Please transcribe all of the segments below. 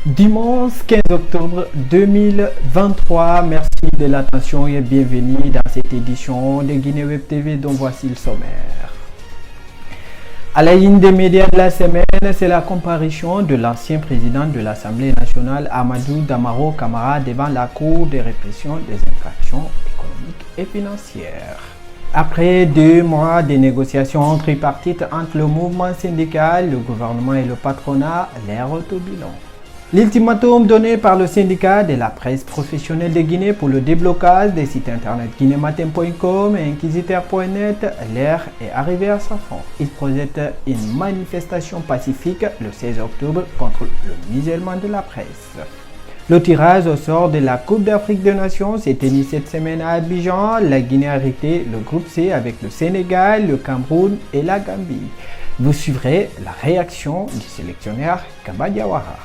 Dimanche 15 octobre 2023, merci de l'attention et bienvenue dans cette édition de Guinée Web TV dont voici le sommaire. À la ligne des médias de la semaine, c'est la comparution de l'ancien président de l'Assemblée nationale Amadou Damaro Camara devant la Cour de répression des infractions économiques et financières. Après 2 mois de négociations tripartites entre le mouvement syndical, le gouvernement et le patronat, l'ère au bilan. L'ultimatum donné par le syndicat de la presse professionnelle de Guinée pour le déblocage des sites internet guinématin.com et inquisiteur.net, l'ère est arrivée à sa fin. Il projette une manifestation pacifique le 16 octobre contre le musellement de la presse. Le tirage au sort de la Coupe d'Afrique des Nations s'est tenu cette semaine à Abidjan. La Guinée a arrêté le groupe C avec le Sénégal, le Cameroun et la Gambie. Vous suivrez la réaction du sélectionneur Kaba Diawara.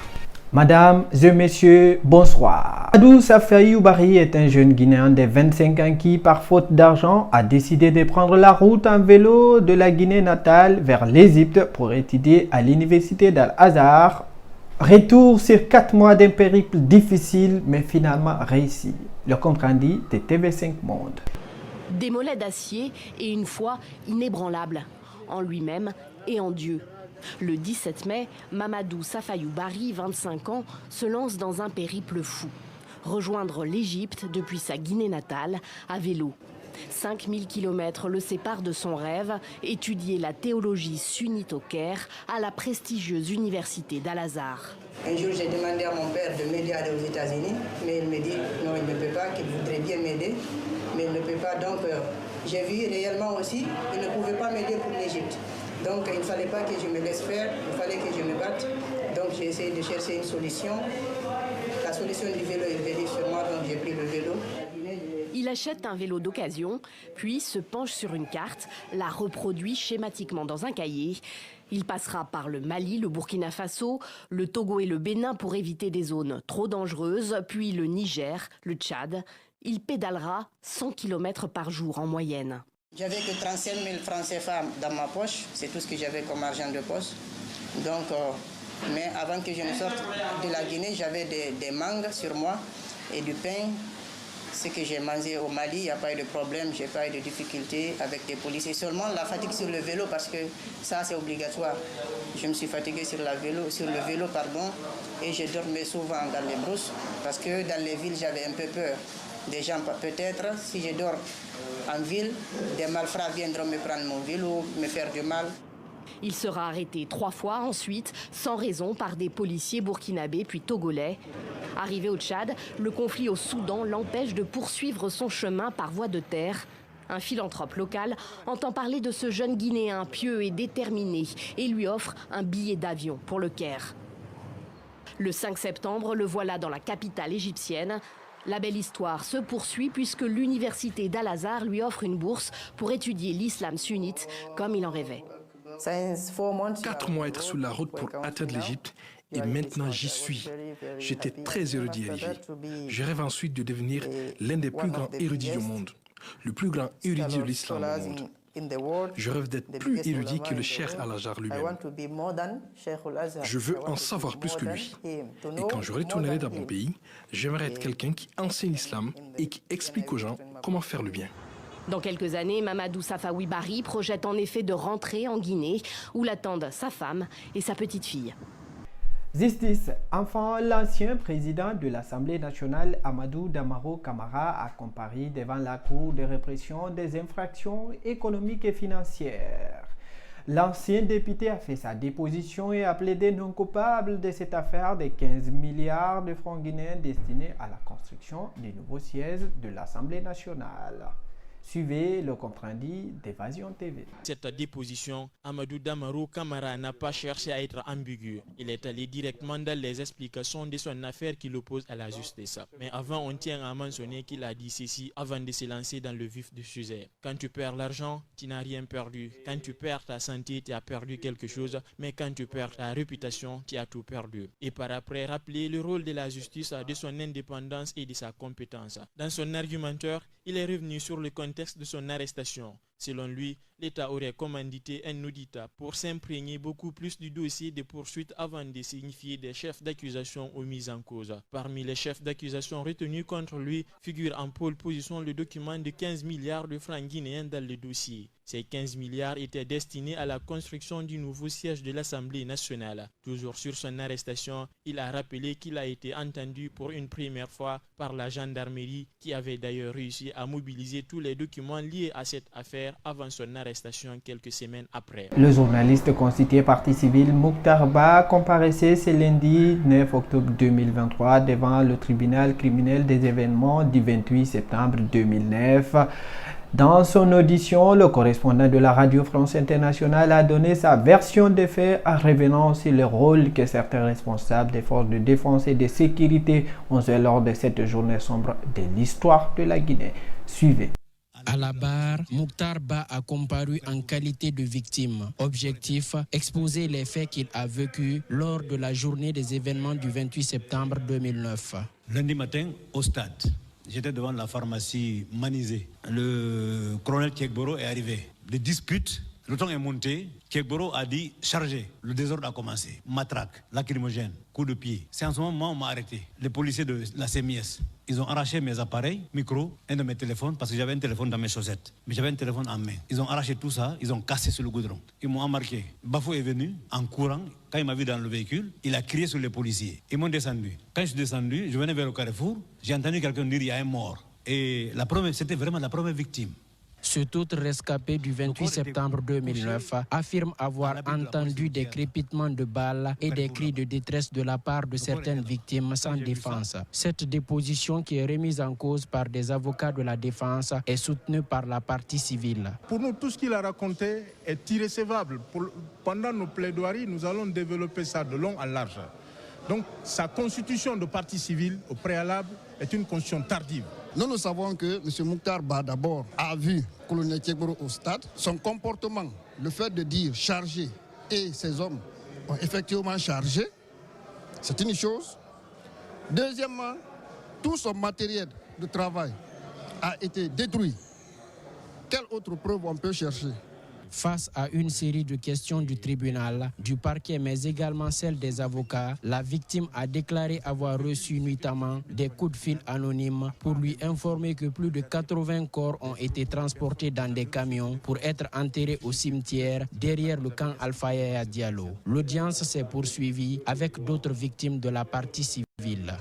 Madame et messieurs, bonsoir. Amadou Safayou Barry est un jeune Guinéen de 25 ans qui, par faute d'argent, a décidé de prendre la route en vélo de la Guinée natale vers l'Égypte pour étudier à l'université d'Al-Azhar. Retour sur 4 mois d'un périple difficile mais finalement réussi. Le compte rendu de TV5 Monde. Des mollets d'acier et une foi inébranlable en lui-même et en Dieu. Le 17 mai, Mamadou Safayou Barry, 25 ans, se lance dans un périple fou. Rejoindre l'Égypte depuis sa Guinée natale à vélo. 5000 km le séparent de son rêve, étudier la théologie sunnite au Caire à la prestigieuse université d'Al-Azhar. Un jour, j'ai demandé à mon père de m'aider à aller aux États-Unis, mais il me dit non, il ne peut pas, qu'il voudrait bien m'aider, mais il ne peut pas. Donc, j'ai vu réellement aussi qu'il ne pouvait pas m'aider pour l'Égypte. Donc, il ne fallait pas que je me laisse faire, il fallait que je me batte. Donc, j'ai essayé de chercher une solution. La solution du vélo est venue sur moi, donc j'ai pris le vélo. Il achète un vélo d'occasion, puis se penche sur une carte, la reproduit schématiquement dans un cahier. Il passera par le Mali, le Burkina Faso, le Togo et le Bénin pour éviter des zones trop dangereuses, puis le Niger, le Tchad. Il pédalera 100 km par jour en moyenne. J'avais que 35 000 francs CFA dans ma poche, c'est tout ce que j'avais comme argent de poche. Donc, mais avant que je ne sorte de la Guinée, j'avais des mangues sur moi et du pain. Ce que j'ai mangé au Mali, il n'y a pas eu de problème, je n'ai pas eu de difficultés avec des policiers. Seulement la fatigue sur le vélo, parce que ça c'est obligatoire. Je me suis fatigué sur le vélo, et je dormais souvent dans les brousses, parce que dans les villes j'avais un peu peur. Des gens, peut-être, si je dors en ville, des malfrats viendront me prendre mon vélo, me faire du mal. Il sera arrêté 3 fois ensuite, sans raison, par des policiers burkinabés puis togolais. Arrivé au Tchad, le conflit au Soudan l'empêche de poursuivre son chemin par voie de terre. Un philanthrope local entend parler de ce jeune Guinéen pieux et déterminé et lui offre un billet d'avion pour le Caire. Le 5 septembre, le voilà dans la capitale égyptienne. La belle histoire se poursuit puisque l'université d'Al-Azhar lui offre une bourse pour étudier l'islam sunnite comme il en rêvait. 4 mois être sur la route pour atteindre l'Égypte et maintenant j'y suis. J'étais très heureux d'y arriver. Je rêve ensuite de devenir l'un des plus grands érudits du monde, le plus grand érudit de l'islam au monde. Je rêve d'être plus érudit que le cheikh Al-Azhar lui-même. Je veux en savoir plus que lui. Et quand je retournerai dans mon pays, j'aimerais être quelqu'un qui enseigne l'islam et qui explique aux gens comment faire le bien. Dans quelques années, Mamadou Safayou Barry projette en effet de rentrer en Guinée, où l'attendent sa femme et sa petite-fille. Justice. Enfin, l'ancien président de l'Assemblée nationale, Amadou Damaro Camara, a comparu devant la Cour de répression des infractions économiques et financières. L'ancien député a fait sa déposition et a plaidé non coupable de cette affaire de 15 milliards de francs guinéens destinés à la construction des nouveaux sièges de l'Assemblée nationale. Suivez le compte-rendu d'Évasion TV. Cette déposition, Amadou Damaro Camara n'a pas cherché à être ambigu. Il est allé directement dans les explications de son affaire qui l'oppose à la justice. Mais avant, on tient à mentionner qu'il a dit ceci avant de se lancer dans le vif du sujet. Quand tu perds l'argent, tu n'as rien perdu. Quand tu perds ta santé, tu as perdu quelque chose. Mais quand tu perds ta réputation, tu as tout perdu. Et par après, rappeler le rôle de la justice, de son indépendance et de sa compétence. Dans son argumentaire, il est revenu sur le contexte de son arrestation. Selon lui, l'État aurait commandité un audit pour s'imprégner beaucoup plus du dossier des poursuites avant de signifier des chefs d'accusation aux mises en cause. Parmi les chefs d'accusation retenus contre lui figure en pole position le document de 15 milliards de francs guinéens dans le dossier. Ces 15 milliards étaient destinés à la construction du nouveau siège de l'Assemblée nationale. Toujours sur son arrestation, il a rappelé qu'il a été entendu pour une première fois par la gendarmerie qui avait d'ailleurs réussi à mobiliser tous les documents liés à cette affaire avant son arrestation quelques semaines après. Le journaliste constitué partie civile Mokhtar Ba comparaissait ce lundi 9 octobre 2023 devant le tribunal criminel des événements du 28 septembre 2009. Dans son audition, le correspondant de la Radio France Internationale a donné sa version des faits en revenant sur le rôle que certains responsables des forces de défense et de sécurité ont joué lors de cette journée sombre de l'histoire de la Guinée. Suivez. À la barre, Mokhtar Ba a comparu en qualité de victime. Objectif, exposer les faits qu'il a vécus lors de la journée des événements du 28 septembre 2009. Lundi matin, au stade, j'étais devant la pharmacie Manizé. Le colonel Kekboro est arrivé. Des disputes, le temps est monté. Kekboro a dit charger. Le désordre a commencé. Matraque, lacrymogène, coup de pied. C'est en ce moment qu'on m'a arrêté. Les policiers de la CMIS, ils ont arraché mes appareils, micro, un de mes téléphones, parce que j'avais un téléphone dans mes chaussettes. Mais j'avais un téléphone en main. Ils ont arraché tout ça, ils ont cassé sur le goudron. Ils m'ont embarqué. Bafou est venu en courant. Quand il m'a vu dans le véhicule, il a crié sur les policiers. Ils m'ont descendu. Quand je suis descendu, je venais vers le carrefour. J'ai entendu quelqu'un dire il y a un mort. Et c'était vraiment la première victime. Cet autre rescapé du 28 septembre 2009 affirme avoir entendu des crépitements de balles et des cris de détresse de la part de certaines victimes sans défense. Cette déposition, qui est remise en cause par des avocats de la défense, est soutenue par la partie civile. Pour nous, tout ce qu'il a raconté est irrécevable. Pendant nos plaidoiries, nous allons développer ça de long en large. Donc, sa constitution de partie civile au préalable est une constitution tardive. Nous savons que M. Mokhtar Ba d'abord a vu le colonel Kekboro au stade. Son comportement, le fait de dire chargé, et ces hommes ont effectivement chargé, c'est une chose. Deuxièmement, tout son matériel de travail a été détruit. Quelle autre preuve on peut chercher? Face à une série de questions du tribunal, du parquet, mais également celle des avocats, la victime a déclaré avoir reçu nuitamment des coups de fil anonymes pour lui informer que plus de 80 corps ont été transportés dans des camions pour être enterrés au cimetière derrière le camp Alpha Yaya Diallo. L'audience s'est poursuivie avec d'autres victimes de la partie civile.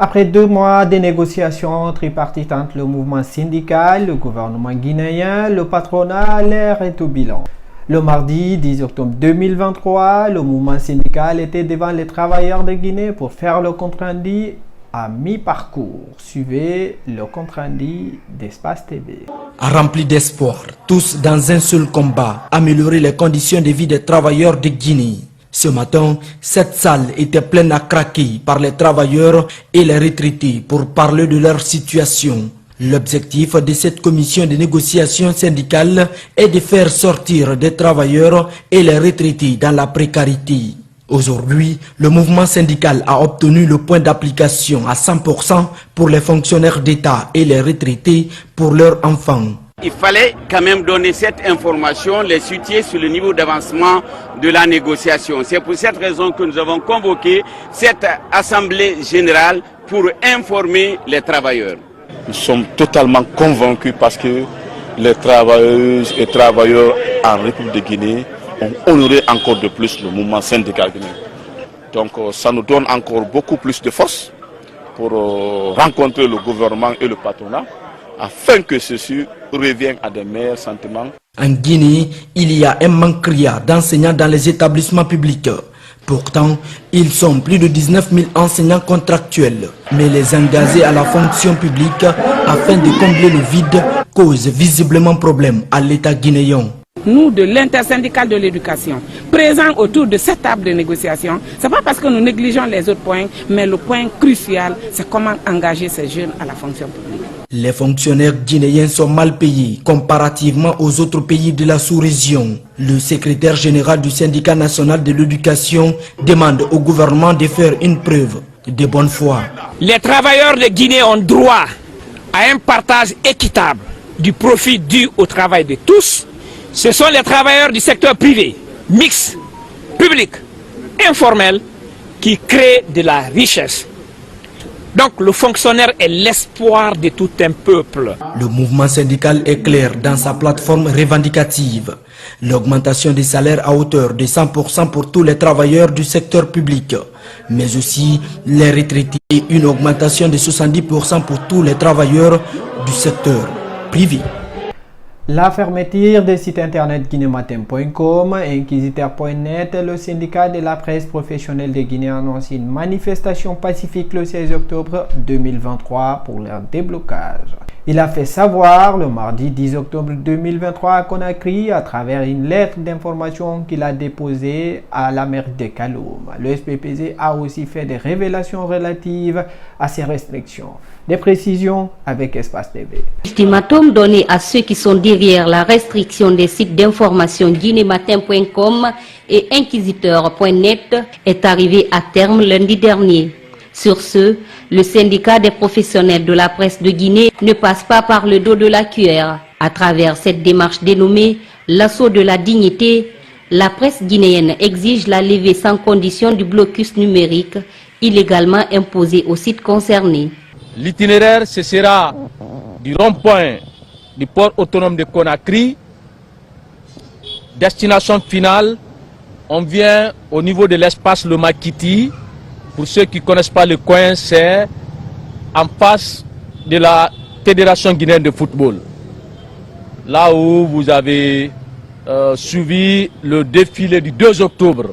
Après 2 mois de négociations tripartites entre le mouvement syndical, le gouvernement guinéen, le patronat, l'air est au bilan. Le mardi 10 octobre 2023, le mouvement syndical était devant les travailleurs de Guinée pour faire le compte-rendu à mi-parcours. Suivez le compte-rendu d'Espace TV. Remplis d'espoir, tous dans un seul combat, améliorer les conditions de vie des travailleurs de Guinée. Ce matin, cette salle était pleine à craquer par les travailleurs et les retraités pour parler de leur situation. L'objectif de cette commission de négociation syndicale est de faire sortir des travailleurs et les retraités dans la précarité. Aujourd'hui, le mouvement syndical a obtenu le point d'application à 100% pour les fonctionnaires d'État et les retraités pour leurs enfants. Il fallait quand même donner cette information, les situer sur le niveau d'avancement de la négociation. C'est pour cette raison que nous avons convoqué cette assemblée générale pour informer les travailleurs. Nous sommes totalement convaincus parce que les travailleuses et travailleurs en République de Guinée ont honoré encore de plus le mouvement syndical guinéen. Donc ça nous donne encore beaucoup plus de force pour rencontrer le gouvernement et le patronat afin que ceci revienne à des meilleurs sentiments. En Guinée, il y a un manque criard d'enseignants dans les établissements publics. Pourtant, ils sont plus de 19 000 enseignants contractuels. Mais les engagés à la fonction publique afin de combler le vide causent visiblement problème à l'État guinéen. Nous, de l'intersyndicale de l'éducation, présents autour de cette table de négociation, ce n'est pas parce que nous négligeons les autres points, mais le point crucial, c'est comment engager ces jeunes à la fonction publique. Les fonctionnaires guinéens sont mal payés comparativement aux autres pays de la sous-région. Le secrétaire général du syndicat national de l'éducation demande au gouvernement de faire une preuve de bonne foi. Les travailleurs de Guinée ont droit à un partage équitable du profit dû au travail de tous, ce sont les travailleurs du secteur privé, mixte, public, informel, qui créent de la richesse. Donc le fonctionnaire est l'espoir de tout un peuple. Le mouvement syndical est clair dans sa plateforme revendicative. L'augmentation des salaires à hauteur de 100% pour tous les travailleurs du secteur public, mais aussi les retraités et une augmentation de 70% pour tous les travailleurs du secteur privé. La fermeture des sites internet guinématin.com et inquisiteur.net, le syndicat de la presse professionnelle de Guinée annonce une manifestation pacifique le 16 octobre 2023 pour leur déblocage. Il a fait savoir le mardi 10 octobre 2023 à Conakry à travers une lettre d'information qu'il a déposée à la mairie de Kaloum. Le SPPG a aussi fait des révélations relatives à ces restrictions. Des précisions avec Espace TV. L'ultimatum donné à ceux qui sont derrière la restriction des sites d'information guinématin.com et inquisiteur.net est arrivé à terme lundi dernier. Sur ce, le syndicat des professionnels de la presse de Guinée ne passe pas par le dos de la cuillère. À travers cette démarche dénommée l'assaut de la dignité, la presse guinéenne exige la levée sans condition du blocus numérique illégalement imposé aux sites concernés. L'itinéraire, ce sera du rond-point du port autonome de Conakry. Destination finale, on vient au niveau de l'espace Le Makiti. Pour ceux qui ne connaissent pas le coin, c'est en face de la Fédération guinéenne de football. Là où vous avez suivi le défilé du 2 octobre.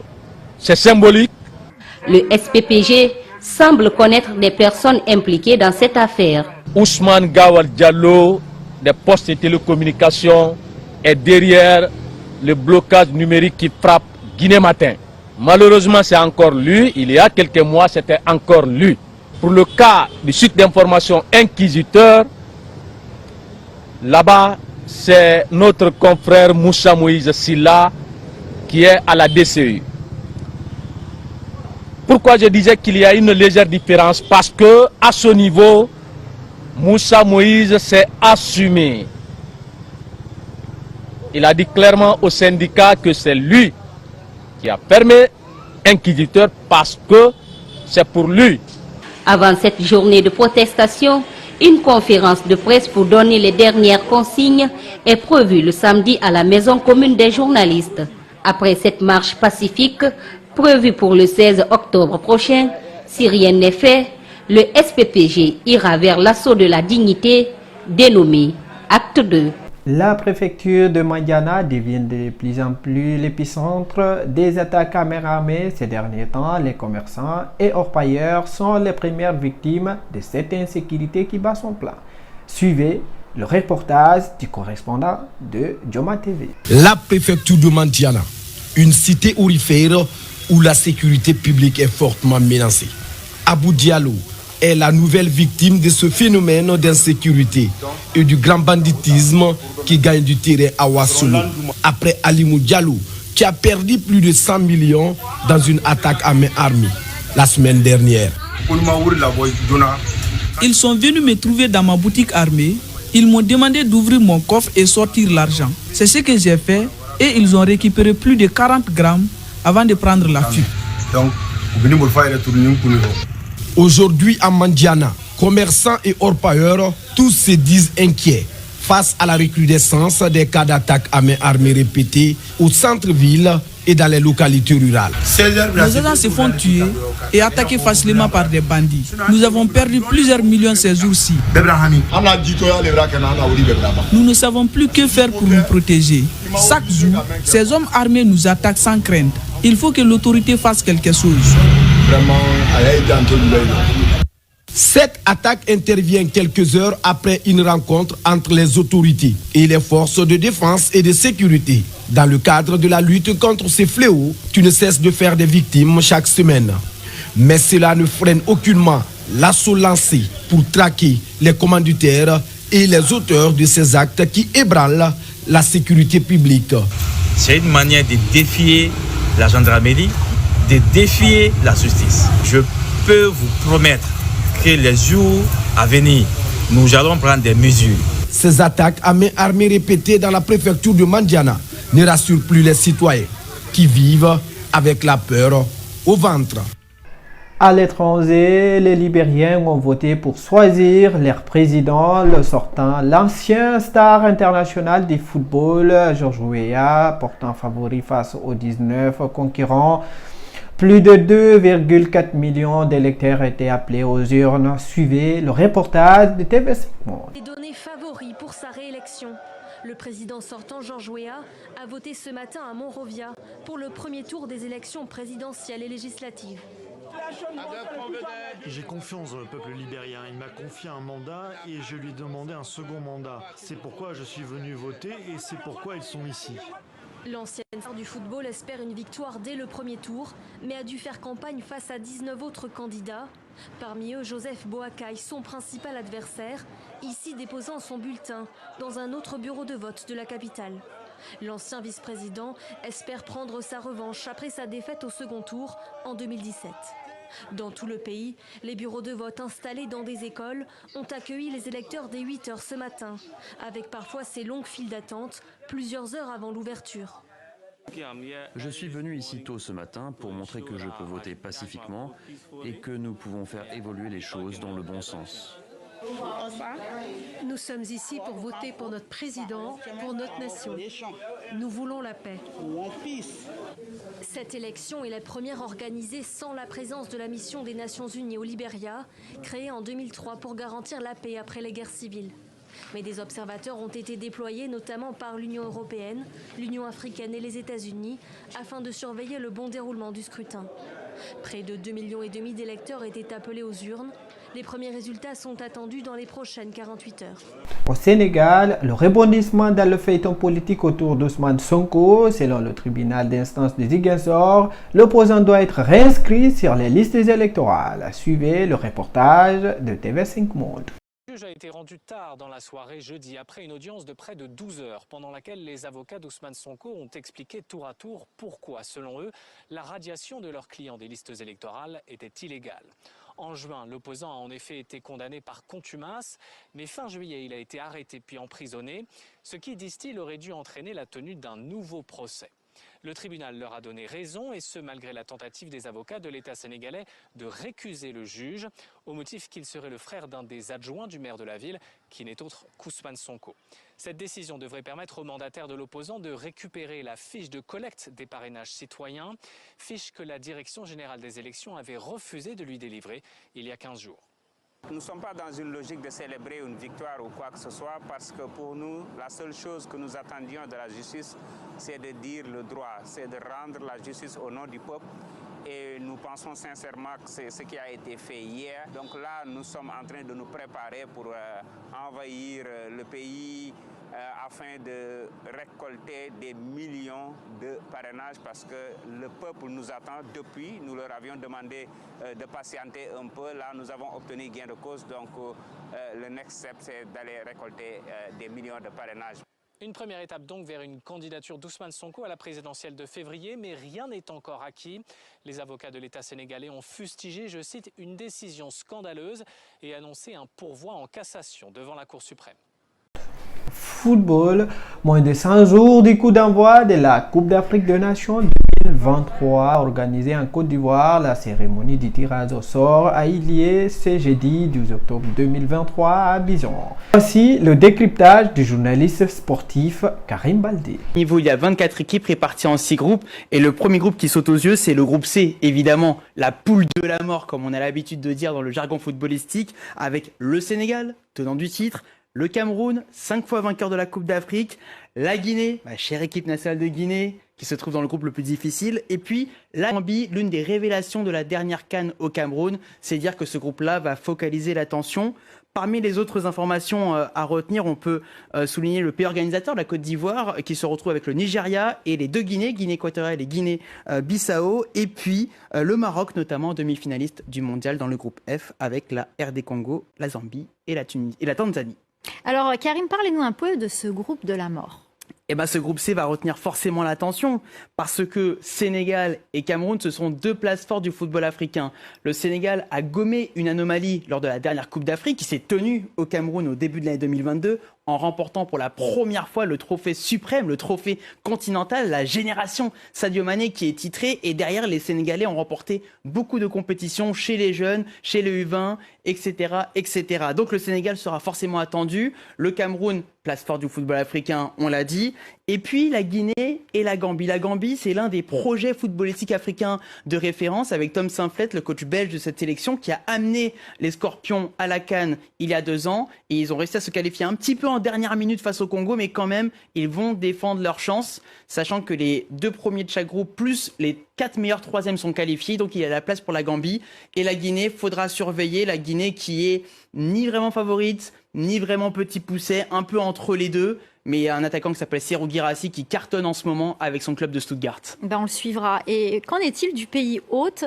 C'est symbolique. Le SPPG semble connaître des personnes impliquées dans cette affaire. Ousmane Gawal Diallo, des postes de télécommunications, est derrière le blocage numérique qui frappe Guinée Matin. Malheureusement, c'est encore lui. Il y a quelques mois, c'était encore lui. Pour le cas du site d'information Inquisiteur, là-bas, c'est notre confrère Moussa Moïse Silla qui est à la DCU. Pourquoi je disais qu'il y a une légère différence? Parce que à ce niveau, Moussa Moïse s'est assumé. Il a dit clairement au syndicat que c'est lui qui a permis Inquisiteur parce que c'est pour lui. Avant cette journée de protestation, une conférence de presse pour donner les dernières consignes est prévue le samedi à la maison commune des journalistes. Après cette marche pacifique prévue pour le 16 octobre prochain, si rien n'est fait, le SPPG ira vers l'assaut de la dignité dénommé Acte 2. La préfecture de Mandiana devient de plus en plus l'épicentre des attaques à main armée. Ces derniers temps, les commerçants et orpailleurs sont les premières victimes de cette insécurité qui bat son plein. Suivez le reportage du correspondant de Joma TV. La préfecture de Mandiana, une cité aurifère où la sécurité publique est fortement menacée. Abou Diallo est la nouvelle victime de ce phénomène d'insécurité et du grand banditisme qui gagne du terrain à Ouassolo. Après Alimou Diallo, qui a perdu plus de 100 millions dans une attaque à main armée la semaine dernière. Ils sont venus me trouver dans ma boutique armée. Ils m'ont demandé d'ouvrir mon coffre et sortir l'argent. C'est ce que j'ai fait et ils ont récupéré plus de 40 grammes avant de prendre la fuite. Aujourd'hui à Mandiana, commerçants et orpailleurs, tous se disent inquiets face à la recrudescence des cas d'attaques à main armée répétées au centre-ville et dans les localités rurales. Nos agents se font tuer et attaquer facilement par des bandits. Nous avons perdu plusieurs millions ces jours-ci. Nous ne savons plus que faire pour nous protéger. Chaque jour, ces hommes armés nous attaquent sans crainte. Il faut que l'autorité fasse quelque chose. Cette attaque intervient quelques heures après une rencontre entre les autorités et les forces de défense et de sécurité. Dans le cadre de la lutte contre ces fléaux, qui ne cessent de faire des victimes chaque semaine. Mais cela ne freine aucunement l'assaut lancé pour traquer les commanditaires et les auteurs de ces actes qui ébranlent la sécurité publique. C'est une manière de défier la gendarmerie, de défier la justice. Je peux vous promettre que les jours à venir, nous allons prendre des mesures. Ces attaques à main armée répétées dans la préfecture de Mandiana ne rassurent plus les citoyens qui vivent avec la peur au ventre. À l'étranger, les Libériens ont voté pour choisir leur président, le sortant, l'ancien star international du football, Georges Weah, portant favori face aux 19 concurrents. Plus de 2,4 millions d'électeurs étaient appelés aux urnes. Suivez le reportage de TV5 Monde. Les données favoris pour sa réélection. Le président sortant, Georges Weah, a voté ce matin à Monrovia pour le premier tour des élections présidentielles et législatives. J'ai confiance dans le peuple libérien. Il m'a confié un mandat et je lui ai demandé un second mandat. C'est pourquoi je suis venu voter et c'est pourquoi ils sont ici. L'ancienne star du football espère une victoire dès le premier tour, mais a dû faire campagne face à 19 autres candidats. Parmi eux, Joseph Boakai, son principal adversaire, ici déposant son bulletin dans un autre bureau de vote de la capitale. L'ancien vice-président espère prendre sa revanche après sa défaite au second tour en 2017. Dans tout le pays, les bureaux de vote installés dans des écoles ont accueilli les électeurs dès 8 h ce matin, avec parfois ces longues files d'attente, plusieurs heures avant l'ouverture. Je suis venu ici tôt ce matin pour montrer que je peux voter pacifiquement et que nous pouvons faire évoluer les choses dans le bon sens. Nous sommes ici pour voter pour notre président, pour notre nation. Nous voulons la paix. Cette élection est la première organisée sans la présence de la mission des Nations Unies au Libéria, créée en 2003 pour garantir la paix après les guerres civiles. Mais des observateurs ont été déployés notamment par l'Union européenne, l'Union africaine et les États-Unis afin de surveiller le bon déroulement du scrutin. Près de 2,5 millions d'électeurs étaient appelés aux urnes. Les premiers résultats sont attendus dans les prochaines 48 heures. Au Sénégal, le rebondissement dans le feuilleton politique autour d'Ousmane Sonko, selon le tribunal d'instance de Ziguinchor, l'opposant doit être réinscrit sur les listes électorales. Suivez le reportage de TV5 Monde. Le juge a été rendu tard dans la soirée jeudi après une audience de près de 12 heures pendant laquelle les avocats d'Ousmane Sonko ont expliqué tour à tour pourquoi, selon eux, la radiation de leurs clients des listes électorales était illégale. En juin, l'opposant a en effet été condamné par contumace, mais fin juillet, il a été arrêté puis emprisonné, ce qui, disent-ils, aurait dû entraîner la tenue d'un nouveau procès. Le tribunal leur a donné raison, et ce malgré la tentative des avocats de l'État sénégalais de récuser le juge, au motif qu'il serait le frère d'un des adjoints du maire de la ville, qui n'est autre qu'Ousmane Sonko. Cette décision devrait permettre aux mandataires de l'opposant de récupérer la fiche de collecte des parrainages citoyens, fiche que la Direction générale des élections avait refusé de lui délivrer il y a 15 jours. Nous ne sommes pas dans une logique de célébrer une victoire ou quoi que ce soit, parce que pour nous, la seule chose que nous attendions de la justice, c'est de dire le droit, c'est de rendre la justice au nom du peuple. Et nous pensons sincèrement que c'est ce qui a été fait hier. Donc là, nous sommes en train de nous préparer pour envahir le pays afin de récolter des millions de parrainages, parce que le peuple nous attend depuis. Nous leur avions demandé de patienter un peu. Là, nous avons obtenu gain de cause. Donc le next step, c'est d'aller récolter des millions de parrainages. Une première étape donc vers une candidature d'Ousmane Sonko à la présidentielle de février, mais rien n'est encore acquis. Les avocats de l'État sénégalais ont fustigé, je cite, une décision scandaleuse et annoncé un pourvoi en cassation devant la Cour suprême. Football, moins de 100 jours du coup d'envoi de la Coupe d'Afrique des Nations 2023 organisée en Côte d'Ivoire. La cérémonie du tirage au sort a eu lieu ce jeudi 12 octobre 2023 à Abidjan. Voici le décryptage du journaliste sportif Karim Baldé. Il y a 24 équipes réparties en 6 groupes et le premier groupe qui saute aux yeux, c'est le groupe C, évidemment, la poule de la mort comme on a l'habitude de dire dans le jargon footballistique, avec le Sénégal, tenant du titre, le Cameroun, 5 fois vainqueur de la Coupe d'Afrique, la Guinée, ma chère équipe nationale de Guinée, qui se trouve dans le groupe le plus difficile, et puis la Gambie, l'une des révélations de la dernière CAN au Cameroun, c'est dire que ce groupe-là va focaliser l'attention. Parmi les autres informations à retenir, on peut souligner le pays organisateur, la Côte d'Ivoire, qui se retrouve avec le Nigeria et les deux Guinées, Guinée équatoriale et Guinée Bissau, et puis le Maroc, notamment demi-finaliste du mondial dans le groupe F, avec la RD Congo, la Zambie et la Tanzanie. Alors Karim, parlez-nous un peu de ce groupe de la mort. Eh ben, ce groupe C va retenir forcément l'attention parce que Sénégal et Cameroun, ce sont deux places fortes du football africain. Le Sénégal a gommé une anomalie lors de la dernière Coupe d'Afrique qui s'est tenue au Cameroun au début de l'année 2022. en remportant pour la première fois le trophée suprême, le trophée continental, la génération Sadio Mané qui est titré. Et derrière, les Sénégalais ont remporté beaucoup de compétitions chez les jeunes, chez les U20, etc., etc. Donc le Sénégal sera forcément attendu. Le Cameroun, place forte du football africain, on l'a dit. Et puis la Guinée et la Gambie. La Gambie, c'est l'un des projets footballistiques africains de référence avec Tom Saintfiet, le coach belge de cette sélection, qui a amené les Scorpions à la CAN il y a 2 ans. Et ils ont réussi à se qualifier un petit peu en dernière minute face au Congo, mais quand même, ils vont défendre leur chance, sachant que les 2 premiers de chaque groupe, plus les 4 meilleurs 3e sont qualifiés. Donc il y a la place pour la Gambie. Et la Guinée, faudra surveiller. La Guinée qui est ni vraiment favorite, ni vraiment petit pousset, un peu entre les deux. Mais il y a un attaquant qui s'appelle Serhou Guirassy qui cartonne en ce moment avec son club de Stuttgart. On le suivra. Et qu'en est-il du pays hôte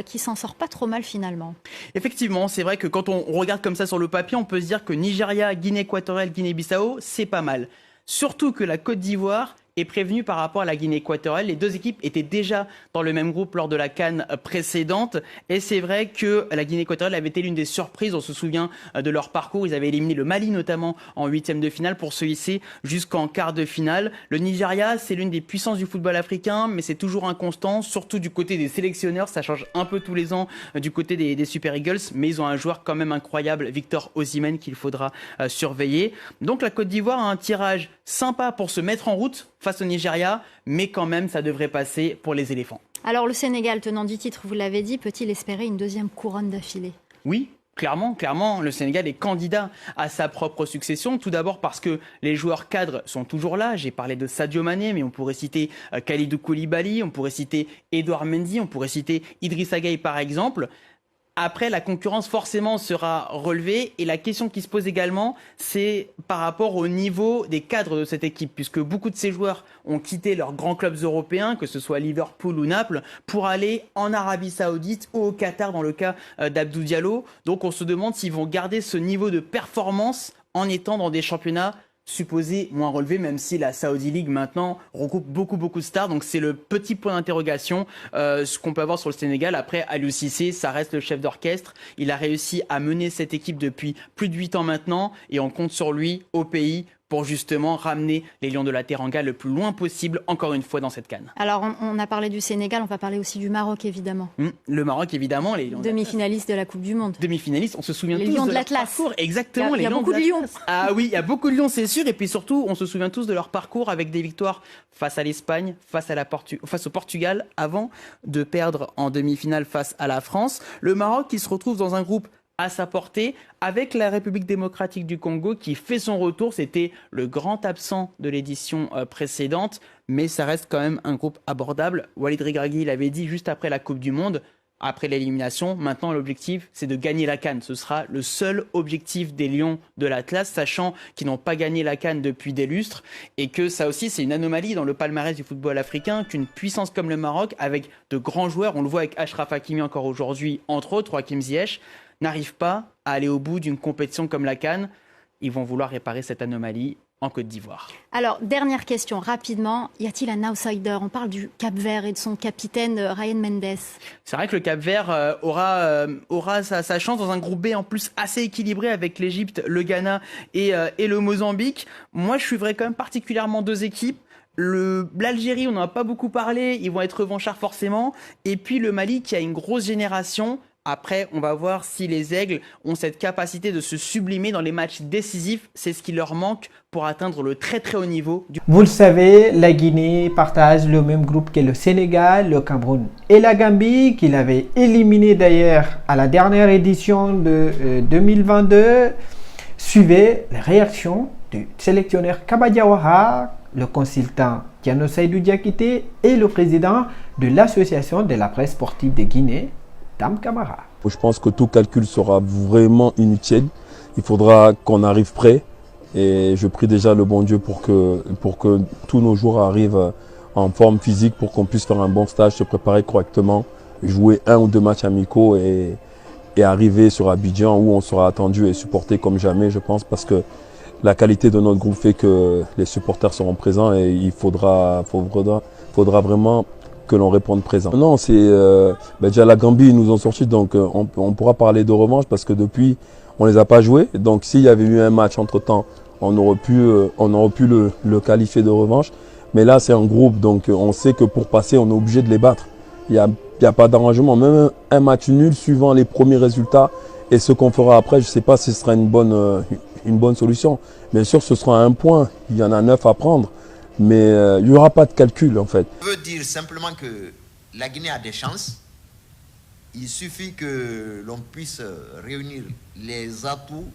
qui s'en sort pas trop mal finalement? Effectivement, c'est vrai que quand on regarde comme ça sur le papier, on peut se dire que Nigeria, Guinée équatoriale, Guinée-Bissau, c'est pas mal. Surtout que la Côte d'Ivoire est prévenue par rapport à la Guinée équatoriale. Les 2 équipes étaient déjà dans le même groupe lors de la CAN précédente. Et c'est vrai que la Guinée équatoriale avait été l'une des surprises. On se souvient de leur parcours. Ils avaient éliminé le Mali notamment en 8e de finale pour se hisser jusqu'en quart de finale. Le Nigeria, c'est l'une des puissances du football africain, mais c'est toujours inconstant, surtout du côté des sélectionneurs. Ça change un peu tous les ans du côté des Super Eagles, mais ils ont un joueur quand même incroyable, Victor Osimhen, qu'il faudra surveiller. Donc la Côte d'Ivoire a un tirage sympa pour se mettre en route face au Nigeria, mais quand même, ça devrait passer pour les éléphants. Alors le Sénégal, tenant du titre, vous l'avez dit, peut-il espérer une 2e couronne d'affilée? Oui. Clairement, le Sénégal est candidat à sa propre succession. Tout d'abord parce que les joueurs cadres sont toujours là. J'ai parlé de Sadio Mané, mais on pourrait citer Kalidou Koulibaly, on pourrait citer Edouard Mendy, on pourrait citer Idrissa Gueye par exemple. Après, la concurrence forcément sera relevée et la question qui se pose également, c'est par rapport au niveau des cadres de cette équipe, puisque beaucoup de ces joueurs ont quitté leurs grands clubs européens, que ce soit Liverpool ou Naples, pour aller en Arabie Saoudite ou au Qatar dans le cas d'Abdou Diallo. Donc on se demande s'ils vont garder ce niveau de performance en étant dans des championnats supposé moins relevé, même si la Saudi League maintenant regroupe beaucoup de stars. Donc c'est le petit point d'interrogation ce qu'on peut avoir sur le Sénégal. Après, Aliou Cissé, ça reste le chef d'orchestre. Il a réussi à mener cette équipe depuis plus de 8 ans maintenant et on compte sur lui au pays pour justement ramener les Lions de la Teranga le plus loin possible, encore une fois, dans cette CAN. Alors, on a parlé du Sénégal, on va parler aussi du Maroc, évidemment. Le Maroc, évidemment. Les Lions demi-finalistes de la Coupe du Monde. Demi-finalistes, on se souvient les tous Lions de l'Atlas. leur parcours. Exactement, il y a beaucoup de Lions. Ah oui, il y a beaucoup de Lions, c'est sûr. Et puis surtout, on se souvient tous de leur parcours avec des victoires face à l'Espagne, face au Portugal, avant de perdre en demi-finale face à la France. Le Maroc qui se retrouve dans un groupe à sa portée, avec la République démocratique du Congo qui fait son retour. C'était le grand absent de l'édition précédente, mais ça reste quand même un groupe abordable. Walid Regragui l'avait dit juste après la Coupe du Monde, après l'élimination. Maintenant, l'objectif, c'est de gagner la CAN. Ce sera le seul objectif des Lions de l'Atlas, sachant qu'ils n'ont pas gagné la CAN depuis des lustres et que ça aussi, c'est une anomalie dans le palmarès du football africain, qu'une puissance comme le Maroc, avec de grands joueurs, on le voit avec Achraf Hakimi encore aujourd'hui, entre autres, Hakim Ziyech, n'arrivent pas à aller au bout d'une compétition comme la CAN. Ils vont vouloir réparer cette anomalie en Côte d'Ivoire. Alors, dernière question, rapidement. Y a-t-il un outsider? On parle du Cap-Vert et de son capitaine Ryan Mendes. C'est vrai que le Cap-Vert aura sa chance dans un groupe B en plus assez équilibré avec l'Égypte, le Ghana et le Mozambique. Moi, je suivrais quand même particulièrement 2 équipes. L'Algérie, on n'en a pas beaucoup parlé, ils vont être revanchards forcément. Et puis le Mali qui a une grosse génération. Après, on va voir si les Aigles ont cette capacité de se sublimer dans les matchs décisifs. C'est ce qui leur manque pour atteindre le très très haut niveau. Vous le savez, la Guinée partage le même groupe que le Sénégal, le Cameroun et la Gambie, qu'il avait éliminé d'ailleurs à la dernière édition de 2022. Suivez les réactions du sélectionneur Kaba Diawara, le consultant Tiano Seydou Diakité et le président de l'association de la presse sportive de Guinée, Dame Camara. Je pense que tout calcul sera vraiment inutile. Il faudra qu'on arrive prêt. Et je prie déjà le bon Dieu pour que tous nos joueurs arrivent en forme physique, pour qu'on puisse faire un bon stage, se préparer correctement, jouer 1 ou 2 matchs amicaux et arriver sur Abidjan où on sera attendu et supporté comme jamais, je pense, parce que la qualité de notre groupe fait que les supporters seront présents et il faudra vraiment que l'on réponde présent. Non, c'est déjà la Gambie, ils nous ont sortis, donc on pourra parler de revanche parce que depuis, on les a pas joués. Donc s'il y avait eu un match entre-temps on aurait pu le qualifier de revanche. Mais là, c'est un groupe, donc on sait que pour passer, on est obligé de les battre. Il n'y a pas d'arrangement. Même un match nul, suivant les premiers résultats et ce qu'on fera après, je ne sais pas si ce sera une bonne solution. Bien sûr, ce sera un point. Il y en a 9 à prendre. Mais il n'y aura pas de calcul, en fait. Je veux dire simplement que la Guinée a des chances. Il suffit que l'on puisse réunir les atouts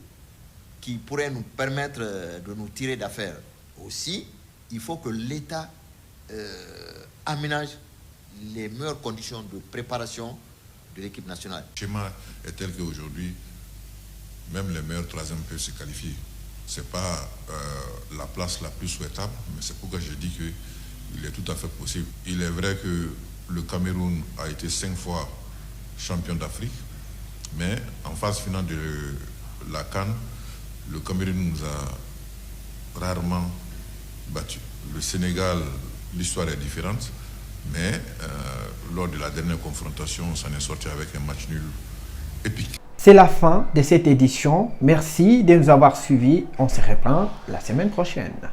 qui pourraient nous permettre de nous tirer d'affaire. Aussi, il faut que l'État aménage les meilleures conditions de préparation de l'équipe nationale. Le schéma est tel qu'aujourd'hui, même les meilleurs troisièmes peuvent se qualifier. Ce n'est pas la place la plus souhaitable, mais c'est pourquoi je dis qu'il est tout à fait possible. Il est vrai que le Cameroun a été 5 fois champion d'Afrique, mais en phase finale de la CAN, le Cameroun nous a rarement battus. Le Sénégal, l'histoire est différente, mais lors de la dernière confrontation, on s'en est sorti avec un match nul épique. C'est la fin de cette édition. Merci de nous avoir suivis. On se reprend la semaine prochaine.